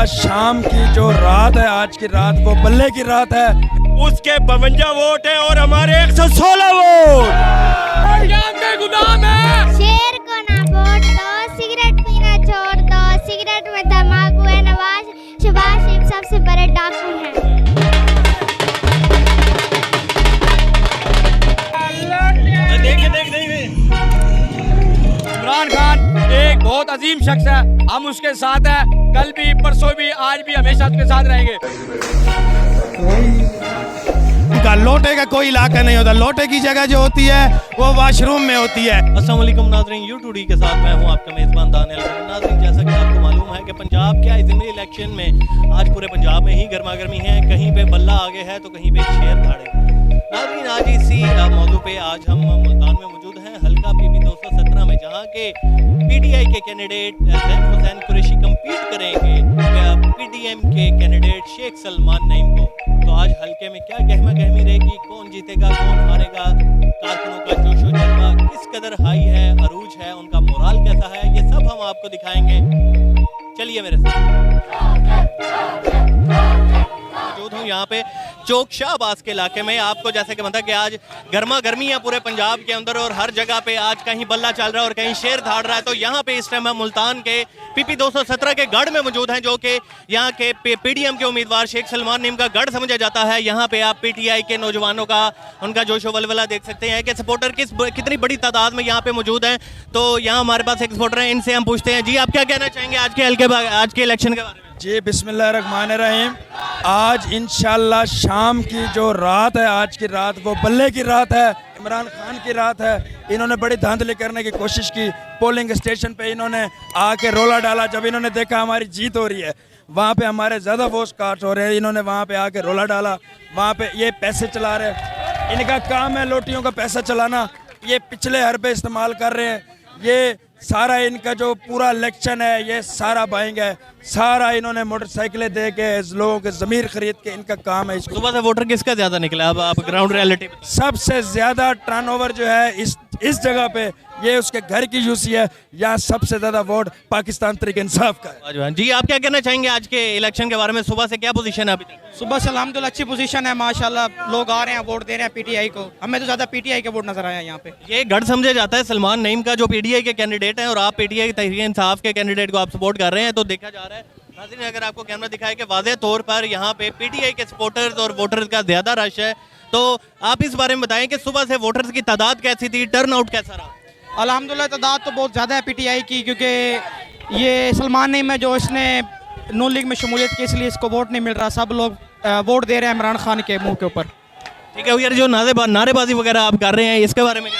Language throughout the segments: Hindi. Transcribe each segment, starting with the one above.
इंशाल्लाह शाम की जो रात है, आज की रात वो बल्ले की रात है। उसके 52 वोट है और हमारे 116 वोट। के गुलाम है। शेर को ना वोट दो, सिगरेट पीना छोड़ दो, सिगरेट में तंबाकू है, शहबाज शरीफ सबसे बड़े डाकू हैं। इमरान खान एक बहुत अजीम शख्स है, हम उसके साथ हैं, कल भी, परसों भी, आज भी, हमेशा उसके साथ रहेंगे। उनका लोटे का कोई इलाका नहीं होता, लोटे की जगह जो होती है वो वॉशरूम में होती है। अस्सलाम वालेकुम नाज़रीन, U2D के साथ मैं हूं आपका मेज़बान दानियल। नाज़रीन, जैसा कि आपको मालूम है कि पंजाब के असेंबली इलेक्शन में आज पूरे पंजाब में ही गर्मा गर्मी है, कहीं पे बल्ला आगे है तो कहीं पे शेर धाड़े। नाज़रीन, आज इसी मौजू पे आज हम मुल्तान में मौजूद हैं, हल्का PB 217 में, जहाँ के PTI के कैंडिडेट ज़ैन हुसैन कुरैशी कम्पीट करेंगे PDM के कैंडिडेट शेख सलमान नईम को। तो आज हल्के में क्या गहमा गहमी रहेगी, कौन जीतेगा कौन हारेगा, कारकुनों का जोशो जज्बा किस कदर हाई है, अरूज है, उनका मोराल कैसा है, ये सब हम आपको दिखाएंगे। चलिए मेरे साथ। मौजूद हूँ यहाँ पे चौक शाहबाज के इलाके में। आपको जैसे कि मतलब कि आज गर्मा गर्मी है पूरे पंजाब के अंदर और हर जगह पे आज कहीं बल्ला चल रहा है और कहीं शेर धाड़ रहा है। तो यहाँ पे इस टाइम हम मुल्तान के PP 217 के गढ़ में मौजूद हैं, जो कि यहाँ के PDM के उम्मीदवार शेख सलमान नईम का गढ़ समझा जाता है। यहाँ पे आप PTI के नौजवानों का उनका जोशो वलवला देख सकते हैं कि सपोर्टर कितनी बड़ी तादाद में यहाँ पे मौजूद हैं। तो यहाँ हमारे पास एक सपोर्टर हैं, इनसे हम पूछते हैं, जी आप क्या कहना चाहेंगे आज के इलेक्शन के बारे में? जी बिस्मिल्लाहिर्रहमानिर्रहीम। आज इंशाल्लाह शाम की जो रात है, आज की रात वो बल्ले की रात है, इमरान खान की रात है। इन्होंने बड़ी धांधली करने की कोशिश की, पोलिंग स्टेशन पे इन्होंने आके रोला डाला। जब इन्होंने देखा हमारी जीत हो रही है, वहाँ पे हमारे ज़्यादा वोट कास्ट हो रहे हैं, इन्होंने वहाँ पे आके रोला डाला। वहाँ पे ये पैसे चला रहे, इनका काम है लोटियों का पैसा चलाना, ये पिछले हरबे इस्तेमाल कर रहे हैं। ये सारा इनका जो पूरा इलेक्शन है ये सारा बाइंग है, सारा इन्होंने मोटरसाइकिलें दे के लोगों के ज़मीर खरीद के इनका काम है। सुबह से वोटर किसका ज़्यादा निकला? अब आप ग्राउंड रियलिटी सबसे ज़्यादा टर्नओवर जो है इस जगह पे ये उसके घर की यूसी है, यहाँ सबसे ज़्यादा वोट पाकिस्तान तहरीक इंसाफ का है। जी आप क्या कहना चाहेंगे आज के इलेक्शन के बारे में? सुबह से क्या पोजीशन है अभी तक? सुबह से अल्हम्दुलिल्लाह अच्छी पोजीशन है, माशाल्लाह लोग आ रहे हैं, वोट दे रहे हैं PTI को। हमें तो ज़्यादा PTI के वोट नजर आए हैं यहाँ पे। ये गढ़ समझा जाता है सलमान नईम का, जो PTI के कैंडिडेट हैं, और आप PTI तहरीक इंसाफ के कैंडिडेट को आप सपोर्ट कर रहे हैं। तो देखा जा रहा है नाज़रीन, अगर आपको कैमरा दिखाए कि वाज़ेह तौर पर यहाँ पे PTI के सपोर्टर्स और वोटर्स का ज़्यादा रश है। तो आप इस बारे में बताएं कि सुबह से वोटर्स की तादाद कैसी थी, टर्न आउट कैसा रहा? अल्हम्दुलिल्लाह तादाद तो बहुत ज़्यादा है PTI की, क्योंकि ये सलमान नईम है जो इसने नून लीग में शमूलियत की, इसलिए इसको वोट नहीं मिल रहा। सब लोग वोट दे रहे हैं इमरान खान के मुंह के ऊपर। ठीक है यार, जो नारेबाजी वगैरह आप कर रहे हैं इसके बारे में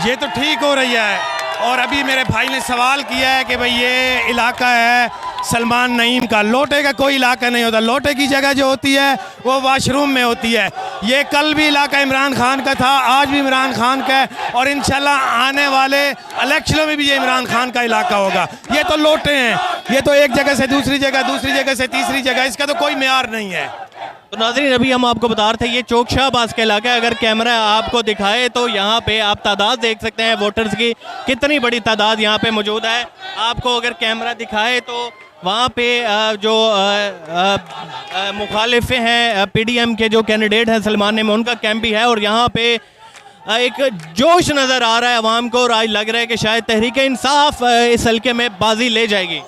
ये तो ठीक हो रही है। और अभी मेरे भाई ने सवाल किया है कि भाई ये इलाका है सलमान नईम का, लोटे का कोई इलाका नहीं होता, लोटे की जगह जो होती है वो वॉशरूम में होती है। ये कल भी इलाका इमरान खान का था, आज भी इमरान खान का है, और इंशाल्लाह आने वाले इलेक्शनों में भी ये इमरान खान का इलाका होगा। ये तो लोटे हैं, ये तो एक जगह से दूसरी जगह से तीसरी जगह, इसका तो कोई मेयार नहीं है। तो नाज़रीन, अभी हम आपको बता रहे थे ये चौक शाहबाज का इलाका है। अगर कैमरा आपको दिखाए तो यहाँ पे आप तादाद देख सकते हैं वोटर्स की, कितनी बड़ी तादाद यहाँ पे मौजूद है। आपको अगर कैमरा दिखाए तो वहाँ पे जो मुखालिफ हैं PDM के जो कैंडिडेट हैं सलमान नईम, उनका कैंप भी है, और यहाँ पे एक जोश नज़र आ रहा है अवाम को, और आज लग रहा है कि शायद तहरीक इंसाफ इस हल्के में बाजी ले जाएगी।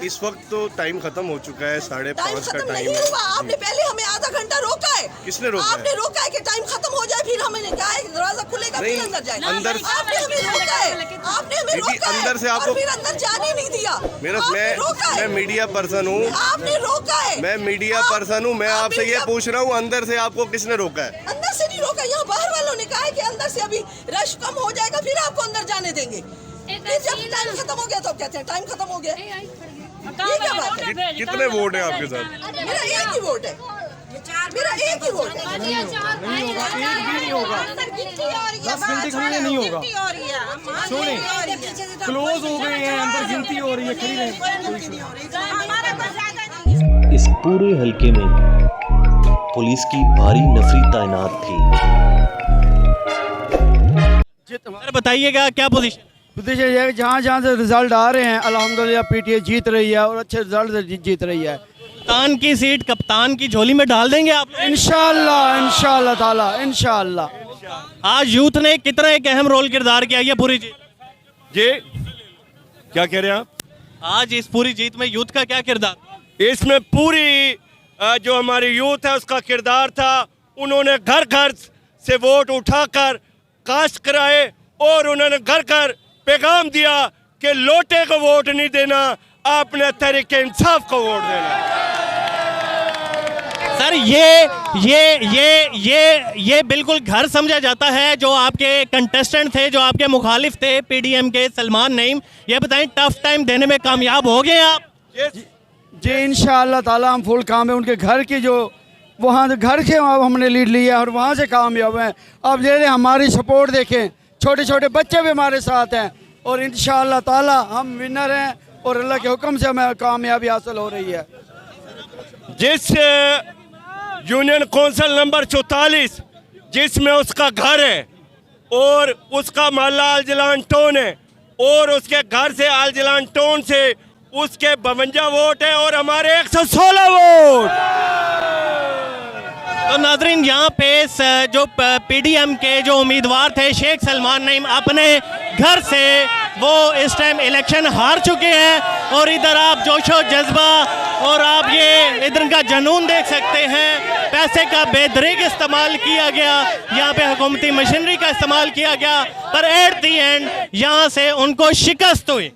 इस वक्त तो टाइम खत्म हो चुका है, 5:30 का टाइम है। आपने पहले हमें आधा घंटा रोका है। किसने रोका है? आपने रोका है कि टाइम खत्म हो जाए, फिर हमें दरवाजा खुलेगा फिर अंदर जाए। अंदर आपने हमें रोका है, आपने हमें रोका है, अंदर से आपको और फिर अंदर जाने नहीं दिया। मैं मीडिया पर्सन हूँ, आपने रोका है, मैं मीडिया पर्सन हूँ, मैं आपसे ये पूछ रहा हूँ अंदर से आपको किसने रोका है? अंदर से नहीं रोका, यहाँ बाहर वालों ने कहा है कि अंदर से अभी रश कम हो जाएगा फिर आपको अंदर जाने देंगे। फिर जब टाइम खत्म हो गया तो कहते हैं टाइम खत्म हो गया। ये क्या बात है? कितने वोट है आपके साथ? मेरा एक ही वोट है, मेरा एक ही वोट है। नहीं होगा, एक भी नहीं होगा, 10 घंटे खड़े नहीं होगा। सुने, क्लोज हो गए हैं, अंदर गिनती हो रही है, खड़ी रहे। इस पूरे हलके में पुलिस की भारी नफरी तैनात थी। बताइएगा क्या पोजीशन? देखिए जहाँ जहाँ से रिजल्ट आ रहे हैं अल्हम्दुलिल्लाह पीटीआई जीत रही है और अच्छे रिजल्ट से जीत रही है। कप्तान की सीट कप्तान की झोली में डाल देंगे आप लोग? इंशाअल्लाह ताला इंशाअल्लाह। आज यूथ ने कितना एक अहम रोल किरदार किया ये पूरी जीत? जी क्या कह रहे हैं आप? आज इस पूरी जीत में यूथ का क्या किरदार? इसमें पूरी जो हमारी यूथ है उसका किरदार था। उन्होंने घर घर से वोट उठाकर कास्ट कराए और उन्होंने घर घर पैगाम दिया कि लोटे को वोट नहीं देना, आपने तहरीक इंसाफ को वोट देना। सर ये बिल्कुल घर समझा जाता है। जो आपके कंटेस्टेंट थे, जो आपके मुखालिफ थे पीडीएम के सलमान नईम, ये बताएं टफ टाइम देने में कामयाब हो गए आप? जी इंशाअल्लाह ताला हम फुल काम है। उनके घर की जो वहाँ घर से हमने लीड लिया और वहाँ से कामयाब हैं। अब धीरे हमारी सपोर्ट देखें, छोटे छोटे बच्चे भी हमारे साथ हैं और इंशाअल्लाह ताला हम विनर हैं और अल्लाह के हुक्म से हमें कामयाबी हासिल हो रही है। जिस यूनियन कौंसिल नंबर 44 जिसमें उसका घर है और उसका मोहल्ला अलजलान टाउन है और उसके घर से अलजलान टाउन से उसके 52 वोट है और हमारे 116 वोट। तो नाजरीन यहाँ पे जो पीडीएम के जो उम्मीदवार थे शेख सलमान नईम, अपने घर से वो इस टाइम इलेक्शन हार चुके हैं और इधर आप जोशो जज्बा और आप ये इधर का जुनून देख सकते हैं। पैसे का बेदरीग इस्तेमाल किया गया, यहाँ पे हुकूमती मशीनरी का इस्तेमाल किया गया, पर एट दी एंड यहाँ से उनको शिकस्त हुई।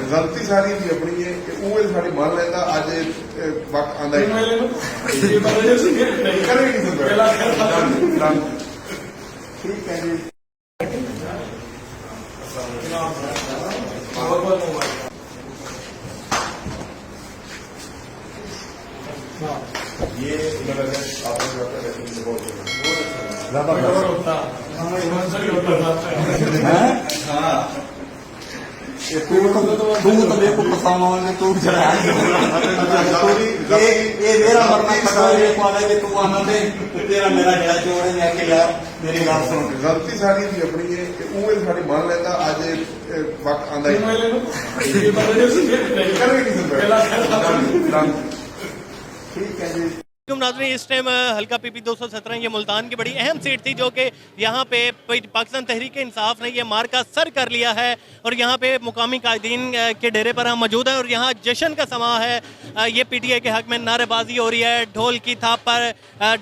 गलती सारी भी अपनी है कि वो साड़ी मान लेता आज वक्त आंदा ठीक है जी। गलती सारी भी अपनी है कि वो साड़ी मान लेता आज वक्त आंदा ठीक है जी। नाज़रीन इस टाइम हल्का पीपी 217 ये मुल्तान की बड़ी अहम सीट थी जो कि यहाँ पे पाकिस्तान तहरीक इंसाफ ने ये मार्का सर कर लिया है और यहाँ पे मुकामी कायदीन के डेरे पर हम मौजूद हैं और यहाँ जश्न का समा है। ये पीटीआई के हक में नारेबाजी हो रही है, ढोल की थाप पर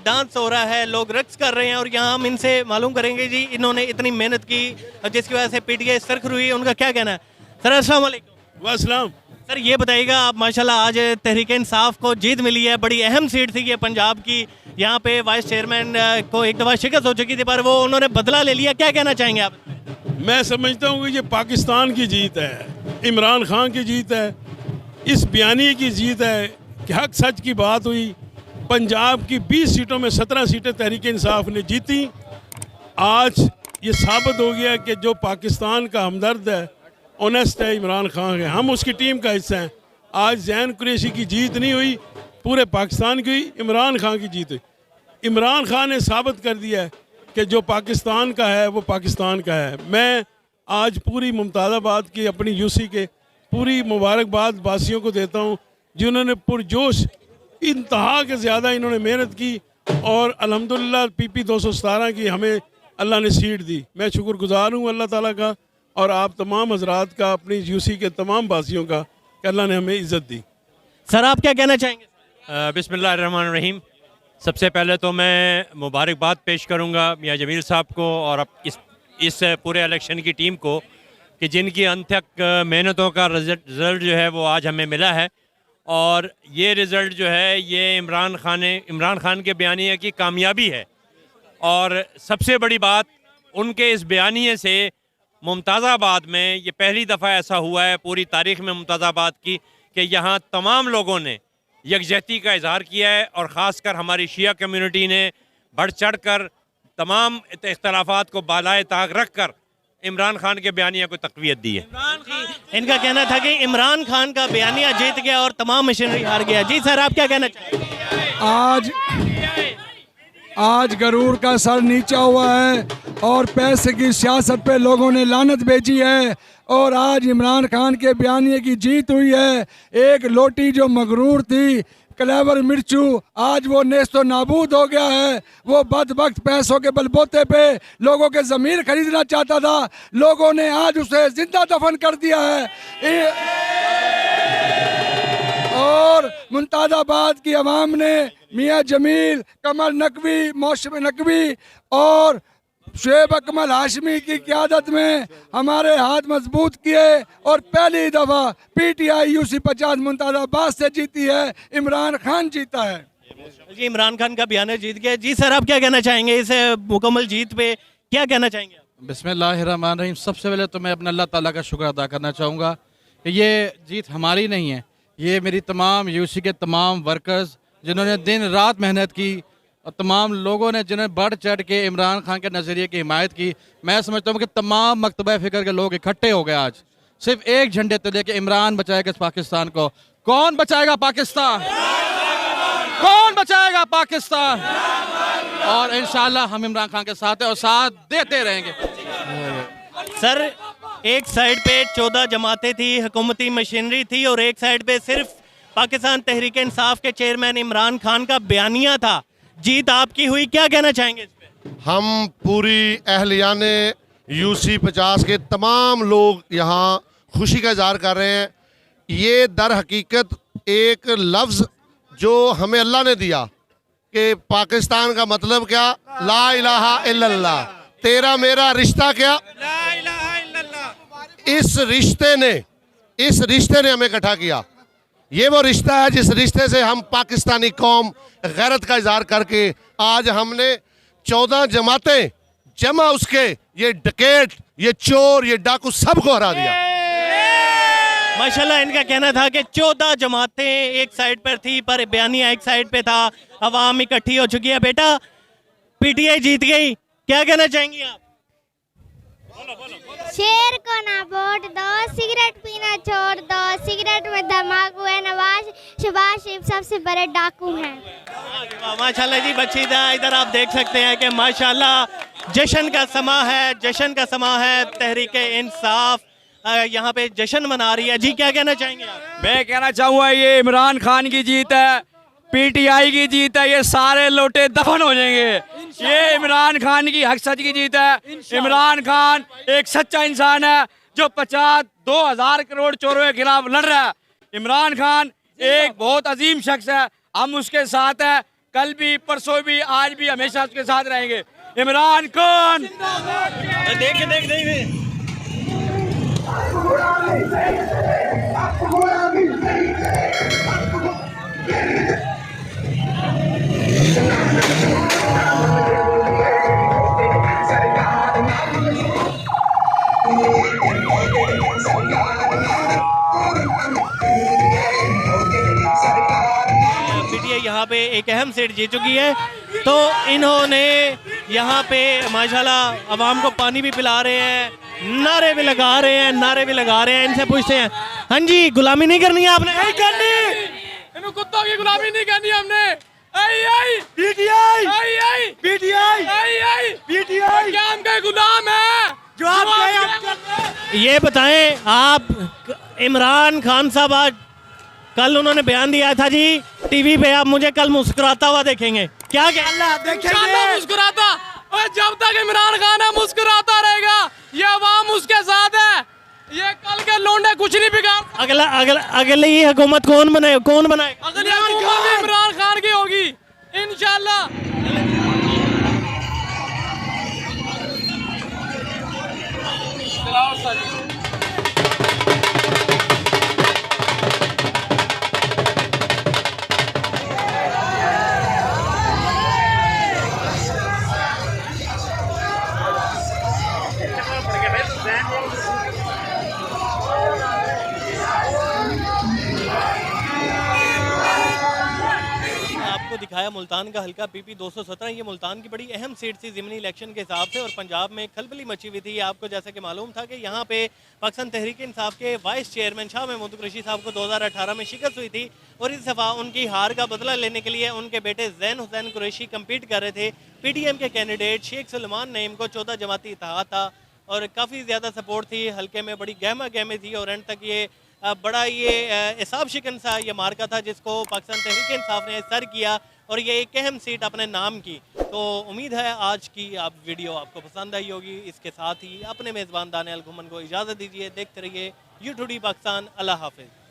डांस हो रहा है, लोग रक्स कर रहे हैं और यहाँ हम इनसे मालूम करेंगे जी इन्होंने इतनी मेहनत की जिसकी वजह से पीटीआई सरखर हुई, उनका क्या कहना है। सर अस्सलाम वालेकुम। वालेकुम। सर ये बताइएगा आप माशाल्लाह आज तहरीक इंसाफ को जीत मिली है, बड़ी अहम सीट थी ये पंजाब की, यहाँ पे वाइस चेयरमैन को एक दफ़ा शिकस्त हो चुकी थी पर वो उन्होंने बदला ले लिया, क्या कहना चाहेंगे आप? मैं समझता हूँ कि ये पाकिस्तान की जीत है, इमरान खान की जीत है, इस बयानी की जीत है कि हक सच की बात हुई। पंजाब की 20 सीटों में 17 सीटें तहरीक इंसाफ ने जीती। आज ये साबित हो गया कि जो पाकिस्तान का हमदर्द है, ऑनेस्ट है, इमरान खान है, हम उसकी टीम का हिस्सा हैं। आज जैन कुरैशी की जीत नहीं हुई, पूरे पाकिस्तान की हुई, इमरान खान की जीत हुई। इमरान खान ने साबित कर दिया है कि जो पाकिस्तान का है वो पाकिस्तान का है। मैं आज पूरी मुमताज़ाबाद की अपनी यूसी के पूरी मुबारकबाद वासियों को देता हूँ जिन्होंने पुरजोश इंतहा के ज़्यादा इन्होंने मेहनत की और अल्हम्दुलिल्लाह पीपी 217 की हमें अल्लाह ने सीट दी। मैं शुक्रगुजार हूँ अल्लाह ताला का और आप तमाम हजरात का, अपनी यूसी के तमाम वासियों का कि अल्लाह ने हमें इज़्ज़त दी। सर आप क्या कहना चाहेंगे? बिस्मिल्लाहिर्रहमानिर्रहीम। सबसे पहले तो मैं मुबारकबाद पेश करूंगा मियां जमील साहब को और अब इस पूरे इलेक्शन की टीम को कि जिनकी अनथक मेहनतों का रिज़ल्ट जो है वो आज हमें मिला है। और ये रिज़ल्ट जो है ये इमरान खान के बयानिए की कामयाबी है। और सबसे बड़ी बात, उनके इस बयानिए से मुमताज़ाबाद में ये पहली दफ़ा ऐसा हुआ है पूरी तारीख़ में मुमताज़ाबाद की कि यहाँ तमाम लोगों ने यकजहती का इजहार किया है और ख़ासकर हमारी शिया कम्युनिटी ने बढ़ चढ़ कर तमाम इख्तलाफात को बालाए ताक रख कर इमरान खान के बयानिया को तक़वियत दी है। इनका कहना था कि इमरान खान का बयानिया जीत गया और तमाम मशीनरी हार गया। जी सर, आप क्या कहना चाहेंगे? आज गरूर का सर नीचा हुआ है और पैसे की सियासत पे लोगों ने लानत भेजी है और आज इमरान खान के बयानिए की जीत हुई है। एक लोटी जो मगरूर थी, क्लेवर मिर्चू, आज वो नेस्तो नाबूद हो गया है। वो बदबख्त पैसों के बलबूते पे लोगों के ज़मीर खरीदना चाहता था, लोगों ने आज उसे जिंदा दफन कर दिया है। और मुमताज़ाबाद की आवाम ने मियां जमील, कमल नकवी, मौसम नकवी और शुएब अकमल हाशमी की क़यादत में हमारे हाथ मजबूत किए और पहली दफ़ा PTI UC 50 मुमताज़ाबाद से जीती है। इमरान खान जीता है। जी, इमरान खान का बयान जीत गया। जी सर, आप क्या कहना चाहेंगे इस मुकम्मल जीत पे, क्या कहना चाहेंगे आप? बिस्मिल्लाहिर्रहमानिर्रहीम। सबसे पहले तो मैं अपने अल्लाह ताला का शुक्र अदा करना चाहूँगा कि ये जीत हमारी नहीं है, ये मेरी तमाम UC के तमाम वर्कर्स जिन्होंने दिन रात मेहनत की और तमाम लोगों ने जिन्होंने बढ़ चढ़ के इमरान खान के नज़रिए की हिमायत की। मैं समझता हूँ कि तमाम मकतबा फ़िक्र के लोग इकट्ठे हो गए आज सिर्फ एक झंडे तले कि इमरान बचाएगा इस पाकिस्तान को। कौन बचाएगा पाकिस्तान? कौन बचाएगा पाकिस्तान? और इंशाल्लाह हम इमरान खान के साथ हैं और साथ देते रहेंगे। सर, एक साइड पे 14 जमातें थी, हुकूमती मशीनरी थी और एक साइड पे सिर्फ पाकिस्तान तहरीक इंसाफ के चेयरमैन इमरान खान का बयानिया था। जीत आपकी हुई, क्या कहना चाहेंगे इस पे? हम पूरी अहलियाने UC 50 के तमाम लोग यहाँ खुशी का इजहार कर रहे हैं। ये दर हकीकत एक लफ्ज़ जो हमें अल्लाह ने दिया कि पाकिस्तान का मतलब क्या, ला इलाहा इल्लल्लाह, तेरा मेरा रिश्ता क्या, ला इलाहा इल्लल्लाह। इस रिश्ते ने हमें इकट्ठा किया। ये वो रिश्ता है जिस रिश्ते से हम पाकिस्तानी कौम गैरत का इजहार करके आज हमने 14 जमातें जमा उसके ये डकैत, ये चोर, ये डाकू सबको हरा दिया। माशाल्लाह, इनका कहना था कि 14 जमातें एक साइड पर थी पर बयानिया एक साइड पे था। अवाम इकट्ठी हो चुकी है। बेटा, PTI जीत गई, क्या कहना चाहेंगी आप? शेर को ना वोट दो, सिगरेट पीना छोड़ दो, सिगरेट में तंबाकू है, नवाज शहबाज शरीफ सबसे बड़े डाकू हैं। माशाल्लाह जी, बच्चीदा इधर आप देख सकते हैं कि माशाल्लाह जश्न का समा है, जश्न का समा है। तहरीक इंसाफ यहाँ पे जश्न मना रही है। जी, क्या कहना चाहेंगे आप? मैं कहना चाहूँगा ये इमरान खान की जीत है, PTI की जीत है। ये सारे लोटे दफन हो जाएंगे। ये इमरान खान की हक सच की जीत है। इमरान खान एक सच्चा इंसान है जो 2,000 करोड़ चोरों के खिलाफ लड़ रहा है। इमरान खान एक बहुत अजीम शख्स है, हम उसके साथ हैं, कल भी, परसों भी, आज भी, हमेशा उसके साथ रहेंगे। इमरान खान देख PTI यहाँ पे एक अहम सीट जीत चुकी है। तो इन्होंने यहाँ पे माशाल्लाह अवाम को पानी भी पिला रहे हैं, नारे भी लगा रहे हैं, इनसे पूछते हैं। हाँ जी, गुलामी नहीं करनी है आपने? नहीं करनी, इन कुत्तों की गुलामी नहीं करनी हमने। PTI क्या हम के गुलाम है जो आप? ये बताएं आप, इमरान खान साहब आज कल उन्होंने बयान दिया था जी TV पे, आप मुझे कल मुस्कुराता हुआ देखेंगे, क्या देखेंगे? मुस्कुराता, और जब तक इमरान खान है मुस्कुराता रहेगा। ये अवाम उसके साथ है, ये कल के लोंडे कुछ नहीं बिगाड़। अगली हुकूमत कौन बनाए? अगली हुकूमत इमरान खान की होगी इंशाल्लाह। आपको दिखाया मुल्तान का हल्का PP 217। ये मुल्तान की बड़ी अहम सीट थी ज़िमनी इलेक्शन के हिसाब से और पंजाब में खलबली मची हुई थी। आपको जैसा कि मालूम था कि यहाँ पे पाकिस्तान तहरीक इंसाफ के वाइस चेयरमैन शाह महमूद कुरैशी साहब को 2018 में शिकस्त हुई थी और इस दफ़ा उनकी हार का बदला लेने के लिए उनके बेटे ज़ैन हुसैन कुरैशी कम्पीट कर रहे थे। PDM के कैंडिडेट शेख सुलेमान नईम को 14 जमाती इत्तेहाद था और काफ़ी ज़्यादा सपोर्ट थी। हल्के में बड़ी गहमा गहमी थी और एंड तक ये बड़ा ये हिसाब शिकन सा ये मार्का था जिसको पाकिस्तान तहरीक इंसाफ ने सर किया और ये एक अहम सीट अपने नाम की। तो उम्मीद है आज की आप वीडियो आपको पसंद आई होगी। इसके साथ ही अपने मेज़बान दानियल घुमन को इजाज़त दीजिए। देखते रहिए U2D पाकिस्तान। अल्लाह हाफिज़।